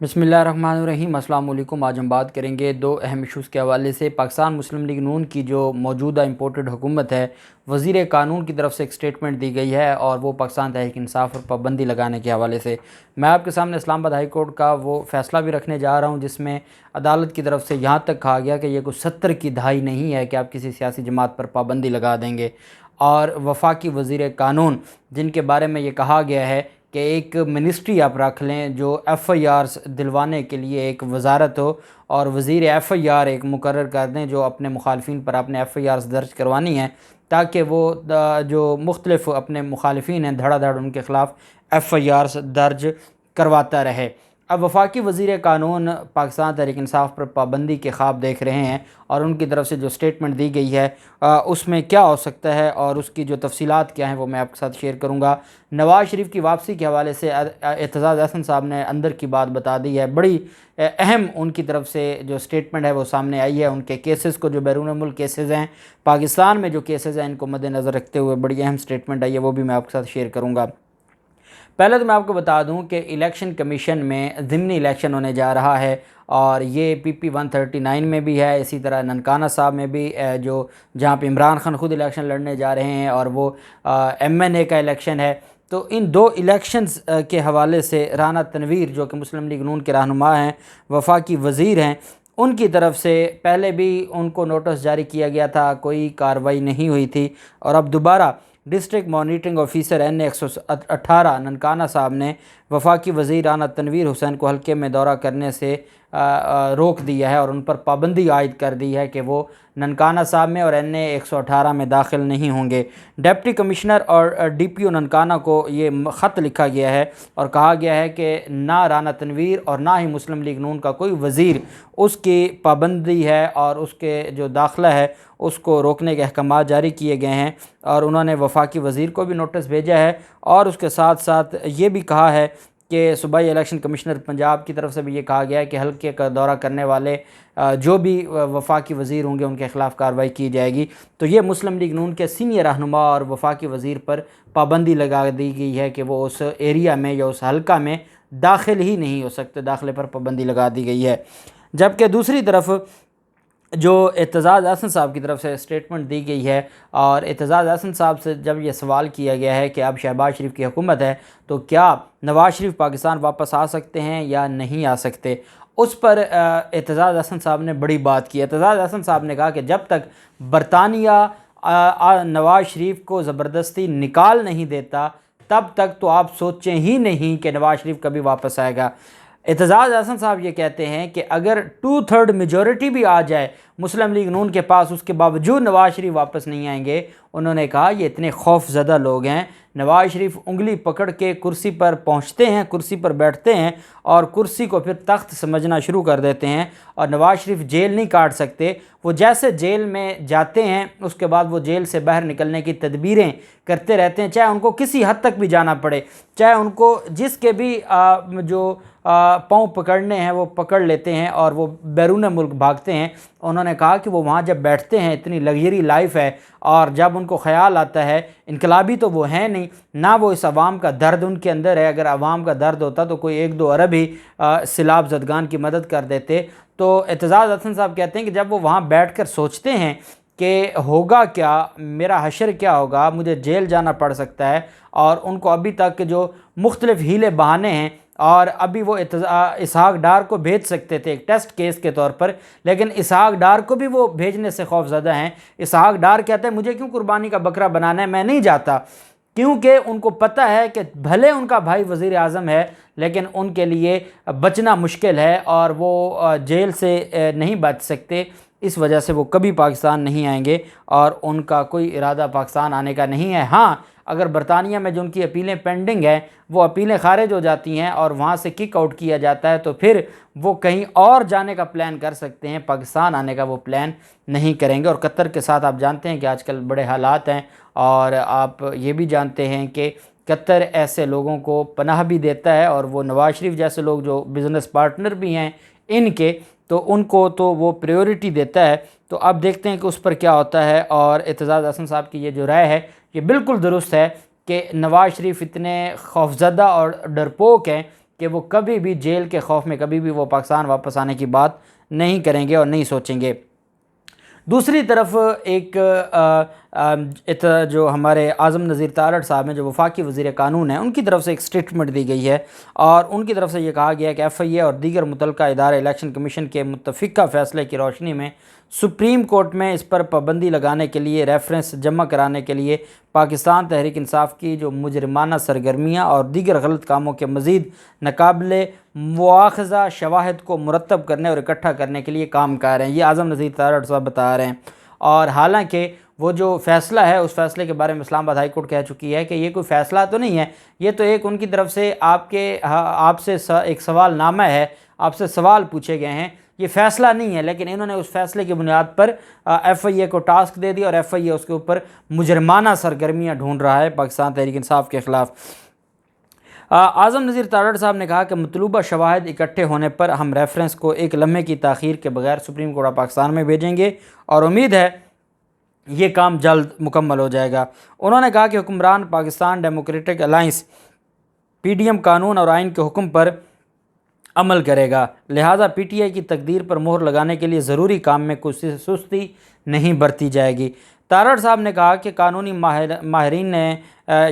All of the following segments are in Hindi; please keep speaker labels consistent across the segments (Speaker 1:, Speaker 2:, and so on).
Speaker 1: बिस्मिल्लाहिर्रहमानिर्रहीम। अस्सलाम वालेकुम। आज हम बात करेंगे दो अहम इशूज़ के हवाले से। पाकिस्तान मुस्लिम लीग नून की जो मौजूदा इम्पोर्टेड हुकूमत है, वज़ीर कानून की तरफ से एक स्टेटमेंट दी गई है और वो पाकिस्तान तहरीक इंसाफ पर पाबंदी लगाने के हवाले से मैं आपके सामने इस्लामाबाद हाई कोर्ट का वो फ़ैसला भी रखने जा रहा हूँ, जिसमें अदालत की तरफ से यहाँ तक कहा गया कि ये कुछ 70 की दहाई नहीं है कि आप किसी सियासी जमात पर पाबंदी लगा देंगे। और वफाकी वज़ीर कानून, जिनके बारे में ये कहा गया है कि एक मिनिस्ट्री आप रख लें जो FIRs दिलवाने के लिए एक वजारत हो, और वज़ीर FIR एक मुकर्रर कर दें जो अपने मुखालफिन पर अपने FIRs दर्ज करवानी है, ताकि वो जो मुख्तलिफ अपने मुखालफिन हैं धड़ाधड़ उनके ख़िलाफ़ FIRs दर्ज करवाता रहे। अब वफाकी वज़ीर कानून पाकिस्तान तहरीक इंसाफ पर पाबंदी के ख्वाब देख रहे हैं और उनकी तरफ से जो स्टेटमेंट दी गई है उसमें क्या हो सकता है और उसकी जो तफसीलात क्या हैं वो मैं आपके साथ शेयर करूँगा। नवाज़ शरीफ की वापसी के हवाले से एतज़ाज़ अहसन साहब ने अंदर की बात बता दी है। बड़ी अहम उनकी तरफ से जो स्टेटमेंट है वो सामने आई है। उनके केसेस को, जो बैरून मुल्क केसेस हैं, पाकिस्तान में जो केसेस हैं, इनको मद्देनज़र रखते हुए बड़ी अहम स्टेटमेंट आई है, वो भी मैं आपके साथ शेयर करूँगा। पहले तो मैं आपको बता दूं कि इलेक्शन कमीशन में ज़िमनी इलेक्शन होने जा रहा है और ये PP 139 में भी है, इसी तरह ननकाना साहब में भी, जो जहाँ पे इमरान खान ख़ुद इलेक्शन लड़ने जा रहे हैं और वो MNA का इलेक्शन है। तो इन दो इलेक्शंस के हवाले से राना तनवीर, जो कि मुस्लिम लीग नून के रहनुमा हैं, वफाकी वज़ीर हैं, उनकी तरफ से पहले भी उनको नोटिस जारी किया गया था, कोई कार्रवाई नहीं हुई थी। और अब दोबारा district monitoring officer NA 118 Nankana साहब ने वफाकी वज़ीर राना तनवीर हुसैन को हल्के में दौरा करने से रोक दिया है और उन पर पाबंदी आयद कर दी है कि वो ननकाना साहब में और NA 118 में दाखिल नहीं होंगे। डिप्टी कमिश्नर और DPO ननकाना को ये ख़त लिखा गया है और कहा गया है कि ना राना तनवीर और ना ही मुस्लिम लीग नून का कोई वज़ीर, उसकी पाबंदी है और उसके जो दाखिला है उसको रोकने के अहकाम जारी किए गए हैं। और उन्होंने वफाकी वज़ीर को भी नोटिस भेजा है और उसके साथ साथ ये भी कहा है कि सूबाई इलेक्शन कमिश्नर पंजाब की तरफ से भी ये कहा गया है कि हल्के का दौरा करने वाले जो भी वफाकी वज़ीर होंगे उनके ख़िलाफ़ कार्रवाई की जाएगी। तो ये मुस्लिम लीग नून के सीनियर रहनुमा और वफाकी वज़ीर पर पाबंदी लगा दी गई है कि वो उस एरिया में या उस हल्का में दाखिल ही नहीं हो सकते, दाखिले पर पाबंदी लगा दी गई है। जबकि दूसरी तरफ जो एतज़ाज़ अहसन साहब की तरफ से स्टेटमेंट दी गई है और एतज़ाज़ अहसन साहब से जब ये सवाल किया गया है कि अब शहबाज शरीफ की हुकूमत है तो क्या नवाज़ शरीफ पाकिस्तान वापस आ सकते हैं या नहीं आ सकते, उस पर एतज़ाज़ अहसन साहब ने बड़ी बात की। एतज़ाज़ अहसन साहब ने कहा कि जब तक बरतानिया नवाज़ शरीफ को ज़बरदस्ती निकाल नहीं देता तब तक तो आप सोचें ही नहीं कि नवाज़ शरीफ कभी वापस आएगा। एतज़ाज़ अहसन साहब ये कहते हैं कि अगर 2/3 मेजॉरिटी भी आ जाए मुस्लिम लीग नून के पास, उसके बावजूद नवाज़ शरीफ वापस नहीं आएंगे। उन्होंने कहा ये इतने खौफज़दा लोग हैं, नवाज़ शरीफ उंगली पकड़ के कुर्सी पर पहुंचते हैं, कुर्सी पर बैठते हैं और कुर्सी को फिर तख्त समझना शुरू कर देते हैं और नवाज़ शरीफ जेल नहीं काट सकते। वो जैसे जेल में जाते हैं उसके बाद वो जेल से बाहर निकलने की तदबीरें करते रहते हैं, चाहे उनको किसी हद तक भी जाना पड़े, चाहे उनको जिसके भी जो पाँव पकड़ने हैं वो पकड़ लेते हैं और वो बैरून मुल्क भागते हैं। उन्होंने कहा कि वो वहाँ जब बैठते हैं, इतनी लग्जरी लाइफ है, और जब उनको ख़याल आता है, इनकलाबी तो वो हैं नहीं, ना वो इस आवाम का दर्द उनके अंदर है। अगर आवाम का दर्द होता तो कोई 1-2 अरब ही सिलाब ज़दगान की मदद कर देते। तो एतज़ाज़ अहसन साहब कहते हैं कि जब वो वहाँ बैठ कर सोचते हैं कि होगा क्या, मेरा हशर क्या होगा, मुझे जेल जाना पड़ सकता है, और उनको अभी तक जो मुख्तलिफ़ हीले बहाने हैं, और अभी वो इसहाक डार को भेज सकते थे एक टेस्ट केस के तौर पर, लेकिन इसहाक डार को भी वो भेजने से खौफज़दा हैं। इसहाक डार कहते हैं मुझे क्यों कुर्बानी का बकरा बनाना है, मैं नहीं जाता, क्योंकि उनको पता है कि भले उनका भाई वज़ीर आज़म है लेकिन उनके लिए बचना मुश्किल है और वो जेल से नहीं बच सकते। इस वजह से वो कभी पाकिस्तान नहीं आएंगे और उनका कोई इरादा पाकिस्तान आने का नहीं है। हाँ, अगर बरतानिया में जो उनकी अपीलें पेंडिंग हैं वो अपीलें खारिज हो जाती हैं और वहाँ से किक आउट किया जाता है तो फिर वो कहीं और जाने का प्लान कर सकते हैं, पाकिस्तान आने का वो प्लान नहीं करेंगे। और कतर के साथ आप जानते हैं कि आजकल बड़े हालात हैं, और आप ये भी जानते हैं कि कतर ऐसे लोगों को पनाह भी देता है, और वो नवाज़ शरीफ जैसे लोग जो बिज़नेस पार्टनर भी हैं इनके, तो उनको तो वो प्रायोरिटी देता है। तो अब देखते हैं कि उस पर क्या होता है। और एतज़ाज़ अहसन साहब की ये जो राय है ये बिल्कुल दुरुस्त है कि नवाज़ शरीफ इतने खौफज़दा और डरपोक हैं कि वो कभी भी जेल के खौफ में कभी भी वो पाकिस्तान वापस आने की बात नहीं करेंगे और नहीं सोचेंगे। दूसरी तरफ जो हमारे आज़म नज़ीर तारड़ साहब हैं, जो वफाकी वज़ीर कानून हैं, उनकी तरफ से एक स्टेटमेंट दी गई है और उनकी तरफ से ये कहा गया है कि FIA और दीगर मुतल्लिका इदारे इलेक्शन कमीशन के मुत्तफ़िका फ़ैसले की रोशनी में सुप्रीम कोर्ट में इस पर पाबंदी लगाने के लिए रेफरेंस जमा कराने के लिए पाकिस्तान तहरीक इंसाफ की जो मुजरिमाना सरगर्मियाँ और दीगर गलत कामों के मज़ीद नाकाबिले मुआख़ज़ा शवाहिद को मुरतब करने और इकट्ठा करने के लिए काम कर रहे हैं। ये आज़म नज़ीर तारड़ साहब बता रहे हैं। और हालांकि वो जो फ़ैसला है, उस फ़ैसले के बारे में इस्लामाबाद हाई कोर्ट कह चुकी है कि ये कोई फ़ैसला तो नहीं है, ये तो एक उनकी तरफ से आपसे एक सवालनामा है, आपसे सवाल पूछे गए हैं, ये फ़ैसला नहीं है। लेकिन इन्होंने उस फ़ैसले की बुनियाद पर FIA को टास्क दे दिया और FIA उसके ऊपर मुजरमाना सरगर्मियाँ ढूंढ रहा है पाकिस्तान तहरीक इंसाफ के ख़िलाफ़। आज़म नज़ीर तारड़ साहब ने कहा कि मतलूबा शवाहिद इकट्ठे होने पर हम रेफरेंस को एक लम्हे की ताख़ीर के बगैर सुप्रीम कोर्ट ऑफ पाकिस्तान में भेजेंगे और उम्मीद है ये काम जल्द मुकम्मल हो जाएगा। उन्होंने कहा कि हुक्मरान पाकिस्तान डेमोक्रेटिक अलाइंस PDM कानून और आइन के हुक्म पर अमल करेगा, लिहाजा PTI की तकदीर पर मोहर लगाने के लिए ज़रूरी काम में कुछ सुस्ती नहीं बरती जाएगी। तारड़ साहब ने कहा कि कानूनी माहिरीन ने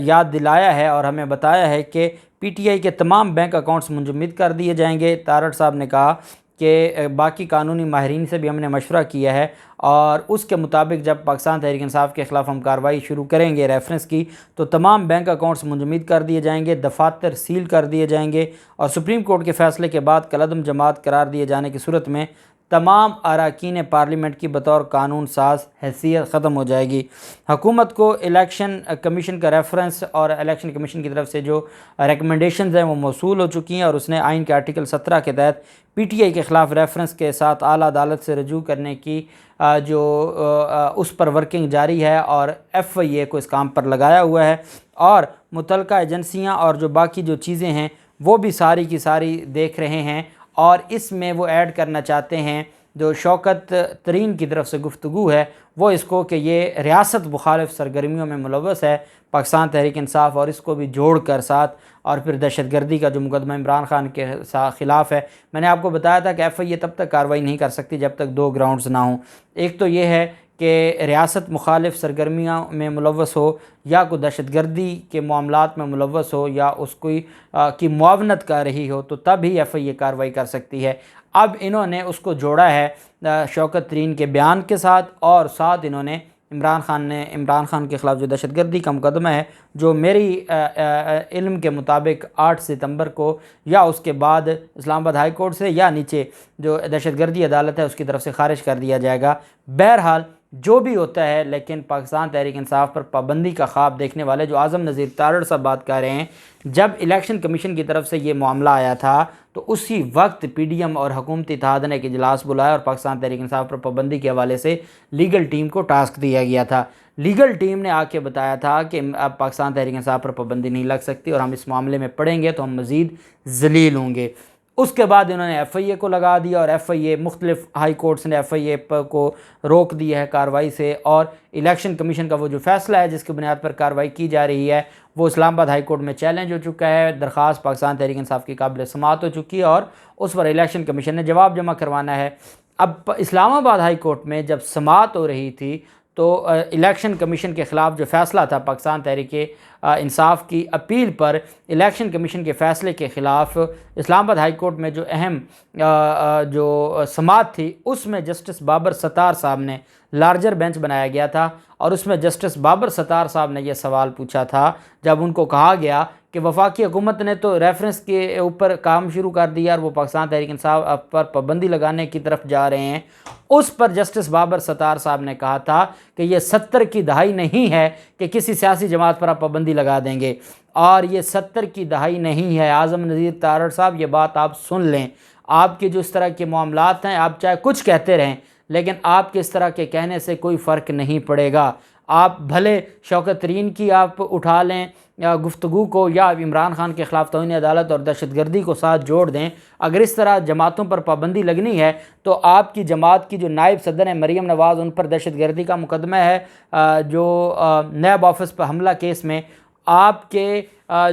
Speaker 1: याद दिलाया है और हमें बताया है कि PTI के तमाम बैंक अकाउंट्स मुंजमद कर दिए जाएंगे। तारड़ साहब ने कहा कि बाकी कानूनी माहिरीन से भी हमने मशवरा किया है और उसके मुताबिक जब पाकिस्तान तहरीक इंसाफ के ख़िलाफ़ हम कार्रवाई शुरू करेंगे रेफरेंस की, तो तमाम बैंक अकाउंट्स मुंजमद कर दिए जाएंगे, दफातर सील कर दिए जाएंगे और सुप्रीम कोर्ट के फ़ैसले के बाद कलअदम जमात करार दिए जाने की सूरत में तमाम अरकान पार्लियामेंट की बतौर कानून साज हैसियत ख़त्म हो जाएगी। हुकूमत को इलेक्शन कमीशन का रेफरेंस और इलेक्शन कमीशन की तरफ से जो रिकमेंडेशंस हैं वो मौसूल हो चुकी हैं और उसने आइन के आर्टिकल 17 के तहत PTI के ख़िलाफ़ रेफरेंस के साथ आला अदालत से रजू करने की उस पर वर्किंग जारी है और FIA को इस काम पर लगाया हुआ है और मुतल्लिका एजेंसियाँ और जो बाकी जो चीज़ें हैं वो भी सारी की सारी देख रहे हैं और इसमें वो ऐड करना चाहते हैं जो शौकत तरीन की तरफ से गुफ्तगू है वो इसको कि ये रियासत मुखालिफ सरगर्मियों में मुलव्वस है पाकिस्तान तहरीक इंसाफ और इसको भी जोड़ कर साथ और फिर दहशतगर्दी का जो मुकदमा इमरान खान के ख़िलाफ़ है। मैंने आपको बताया था कि FIA तब तक कार्रवाई नहीं कर सकती जब तक दो ग्राउंड्स ना हों। एक तो ये है कि रियासत मुखालिफ सरगर्मियों में मुलव्वस हो या कोई दहशतगर्दी के मामलात में मुलव्वस हो या उसको की मुआवनत कर रही हो तो तब ही FIA कार्रवाई कर सकती है। अब इन्होंने उसको जोड़ा है शौकत तरीन के बयान के साथ और साथ इन्होंने इमरान खान के ख़िलाफ़ जो दहशतगर्दी का मुकदमा है जो मेरी इल्म के मुताबिक 8 सितंबर को या उसके बाद इस्लामाबाद हाई कोर्ट से या नीचे जो दहशतगर्दी अदालत है उसकी तरफ से ख़ारिज कर दिया जाएगा। बहरहाल जो भी होता है, लेकिन पाकिस्तान तहरीक इंसाफ पर पाबंदी का ख्वाब देखने वाले जो आज़म नज़ीर तारड़ साहब बात कर रहे हैं, जब इलेक्शन कमीशन की तरफ से ये मामला आया था तो उसी वक्त PDM और हुकूमती इत्तेहाद ने एक इजलास बुलाया और पाकिस्तान तहरीक इंसाफ पर पाबंदी के हवाले से लीगल टीम को टास्क दिया गया था। लीगल टीम ने आके बताया था कि अब पाकिस्तान तहरीक इंसाफ पर पाबंदी नहीं लग सकती और हम इस मामले में पढ़ेंगे तो हम मज़ीद ज़लील होंगे। उसके बाद इन्होंने FIA को लगा दिया और FIA मुख्तलिफ हाई कोर्ट्स ने FIA को रोक दिया है कार्रवाई से और इलेक्शन कमीशन का वो जो फ़ैसला है जिसकी बुनियाद पर कार्रवाई की जा रही है वो इस्लामाबाद हाई कोर्ट में चैलेंज हो चुका है। दरख्वास्त पाकिस्तान तहरीक इंसाफ की काबिल समाअत हो चुकी है और उस पर इलेक्शन कमीशन ने जवाब जमा करवाना है। अब इस्लामाबाद हाई कोर्ट में जब समाअत हो रही थी तो इलेक्शन कमीशन के ख़िलाफ़ जो फ़ैसला था पाकिस्तान तहरीक इंसाफ की अपील पर इलेक्शन कमीशन के फ़ैसले के ख़िलाफ़ इस्लामाबाद हाई कोर्ट में जो अहम जो समाअत थी उसमें जस्टिस बाबर सत्तार साहब ने लार्जर बेंच बनाया गया था और उसमें जस्टिस बाबर सत्तार साहब ने यह सवाल पूछा था जब उनको कहा गया कि वफाकी हुकूमत ने तो रेफरेंस के ऊपर काम शुरू कर दिया और वो पाकिस्तान तहरीक इंसाफ पर पाबंदी लगाने की तरफ जा रहे हैं। उस पर जस्टिस बाबर सत्तार साहब ने कहा था कि ये 70 की दहाई नहीं है कि किसी सियासी जमात पर आप पाबंदी लगा देंगे और ये 70 की दहाई नहीं है। आज़म नज़ीर तारड़ साहब ये बात आप सुन लें, आपके जो इस तरह के मामलात हैं आप चाहे कुछ कहते रहें लेकिन आपके इस तरह के कहने से कोई फ़र्क नहीं पड़ेगा। आप भले शौकत तरीन की आप उठा लें या गुफ्तगू को या इमरान खान के ख़िलाफ़ तौहीन अदालत और दहशतगर्दी को साथ जोड़ दें, अगर इस तरह जमातों पर पाबंदी लगनी है तो आपकी जमात की जो नायब सदर है मरीम नवाज़ उन पर दहशतगर्दी का मुकदमा है जो नैब ऑफिस पर हमला केस में आपके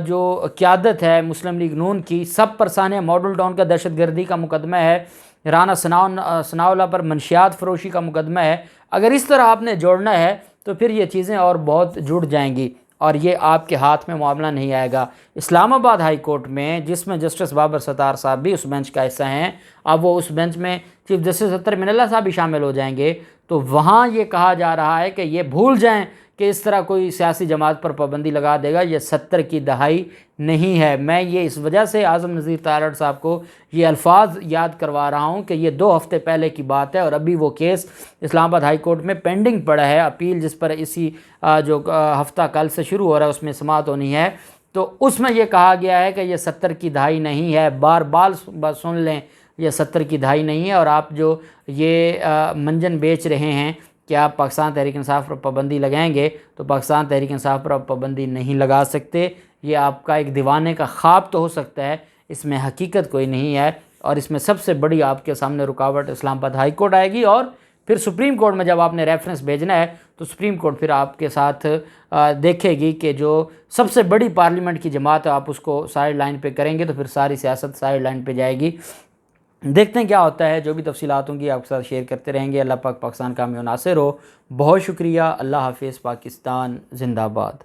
Speaker 1: जो क़यादत है मुस्लिम लीग नून की, सब पर सानिया मॉडल टाउन का दहशतगर्दी का मुकदमा है, राना सनाउल्लाह पर मनशियात फ़रोशी का मुकदमा है। अगर इस तरह आपने जोड़ना है तो फिर ये चीज़ें और बहुत जुड़ जाएंगी और ये आपके हाथ में मामला नहीं आएगा। इस्लामाबाद हाई कोर्ट में, जिसमें जस्टिस बाबर सत्तार साहब भी उस बेंच का हिस्सा हैं, अब वो उस बेंच में चीफ जस्टिस अत्तर मिनल्ला साहब भी शामिल हो जाएंगे, तो वहाँ ये कहा जा रहा है कि ये भूल जाएं कि इस तरह कोई सियासी जमात पर पाबंदी लगा देगा। ये 70 की दहाई नहीं है। मैं ये इस वजह से आज़म नज़ीर तारड़ साहब को ये अल्फाज याद करवा रहा हूँ कि ये 2 हफ़्ते पहले की बात है और अभी वो केस इस्लामाबाद हाई कोर्ट में पेंडिंग पड़ा है। अपील जिस पर इसी जो हफ़्ता कल से शुरू हो रहा है उसमें समाअत होनी है, तो उसमें यह कहा गया है कि ये 70 की दहाई नहीं है। बार बार सुन लें, ये 70 की दहाई नहीं है। और आप जो ये मंजन बेच रहे हैं कि आप पाकिस्तान तहरीक इंसाफ पर पाबंदी लगाएंगे, तो पाकिस्तान तहरीक इंसाफ पर आप पाबंदी नहीं लगा सकते। ये आपका एक दीवाने का ख्वाब तो हो सकता है, इसमें हकीकत कोई नहीं है। और इसमें सबसे बड़ी आपके सामने रुकावट इस्लामाबाद हाई कोर्ट आएगी और फिर सुप्रीम कोर्ट में जब आपने रेफरेंस भेजना है तो सुप्रीम कोर्ट फिर आपके साथ देखेगी कि जो सबसे बड़ी पार्लियामेंट की जमात है आप उसको साइड लाइन पे करेंगे, तो फिर सारी सियासत साइड लाइन पे जाएगी। देखते हैं क्या होता है। जो भी तफसीलात होंगी आपके साथ शेयर करते रहेंगे। अल्लाह पाक पाकिस्तान का हमें नासिर हो। बहुत शुक्रिया। अल्लाह हाफिज़। पाकिस्तान जिंदाबाद।